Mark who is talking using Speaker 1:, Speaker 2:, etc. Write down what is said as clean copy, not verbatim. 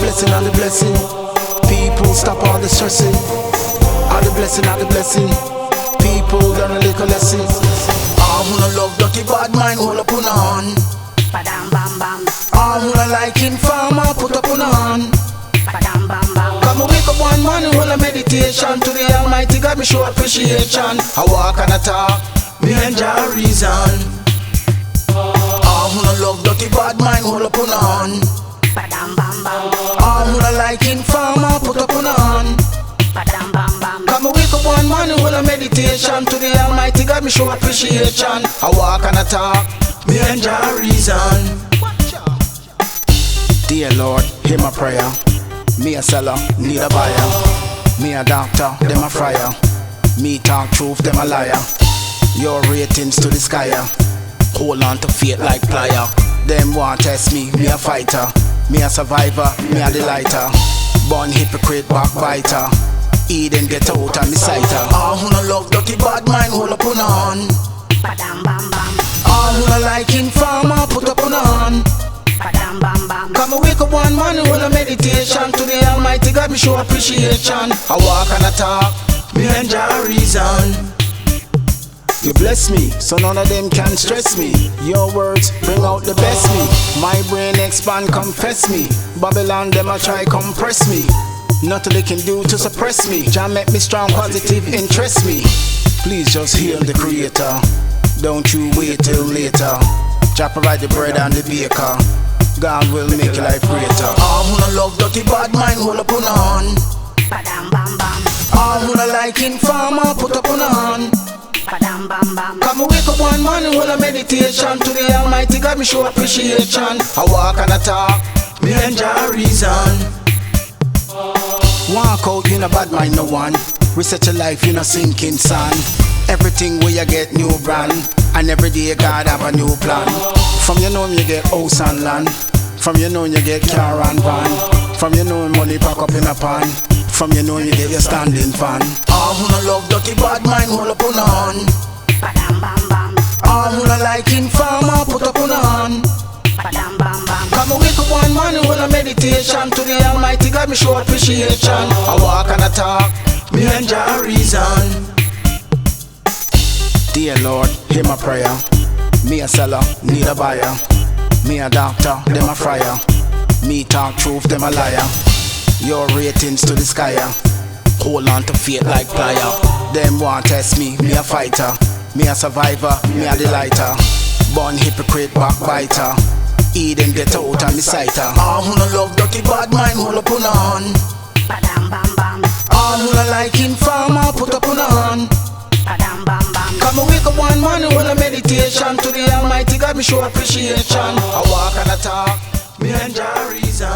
Speaker 1: blessing, all the blessing. People stop all the stressing. All the blessing, all the blessing. People learn a little lesson. All who no love dirty bad mind, hold up on on.
Speaker 2: Badam bam bam.
Speaker 1: All who no like informer, put up on on.
Speaker 2: Badam bam bam.
Speaker 1: Come and wake up one morning, hold a meditation to the Almighty God, me show appreciation. I walk and I talk, me enjoy reason. All who no love dirty bad mind, hold up on.
Speaker 2: Badam bam bam.
Speaker 1: All who no like informer, put up on.
Speaker 2: Badam bam bam.
Speaker 1: Come and wake up one morning, hold a meditation to the Almighty God, me show appreciation. I walk and I talk, me enjoy reason. Dear Lord, hear my prayer. Me a seller, need a buyer. Me a doctor, them a friar. Me talk truth, them a liar. Your ratings to the sky. Hold on to faith like plier. Them want test me a fighter. Me a survivor, me a delighter. Born hypocrite, backbiter. Eden get out and me sighter. All who no love dirty bad mind, hold up on.
Speaker 2: Badam bam bam.
Speaker 1: All who no like informer, put up on.
Speaker 2: Badam bam bam.
Speaker 1: Come and wake up one morning, hold a meditation to the Almighty God, me show appreciation. I walk and I talk, me enjoy reason. You bless me, so none of them can stress me. Your words bring out the best me. My brain expand, confess me. Babylon, them a try compress me. Nothing they can do to suppress me. Jah make me strong, positive, interest me. Please just heal the Creator. Don't you wait till later. Jah provide the bread and the baker. God will make your life greater. All who no love dirty bad mind, hold up on.
Speaker 2: Badam bam bam.
Speaker 1: All who no like informer, put up on.
Speaker 2: Badam bam bam.
Speaker 1: Come and wake up one morning, hold a meditation to the Almighty God, me show appreciation. I walk and I talk, me enjoy reason. Walk out, you no bad mind no one. Reset your life, you no sinking sand. Everything where you get new brand. And every day God have a new plan. From your known you get house and land. From your known you get car and van. From your known money pack up in a pan. From your known you get your standing fan. All who no love dirty bad mind, hold up on.
Speaker 2: Badam bam bam.
Speaker 1: All who no like informer, put up on.
Speaker 2: Badam bam bam.
Speaker 1: Come and wake up one morning, hold a meditation to the Almighty God, me show appreciation. I walk and I talk, me enjoy reason. Dear Lord, hear my prayer. Me a seller, need a buyer. Me a doctor, them a friar. Me talk truth, them a liar. Your ratings to the sky. Hold on to faith like plier. Them want test me a fighter. Me a survivor, me a delighter. Born hypocrite, backbiter. Eden get out and me sighter. All who no love dirty bad mind, hold up on.
Speaker 2: Badam bam bam.
Speaker 1: All who no like informer, put up on.
Speaker 2: Badam bam bam.
Speaker 1: Come and wake up one morning, hold a meditation to the Almighty God, me show appreciation. I walk and I talk, me enjoy reason.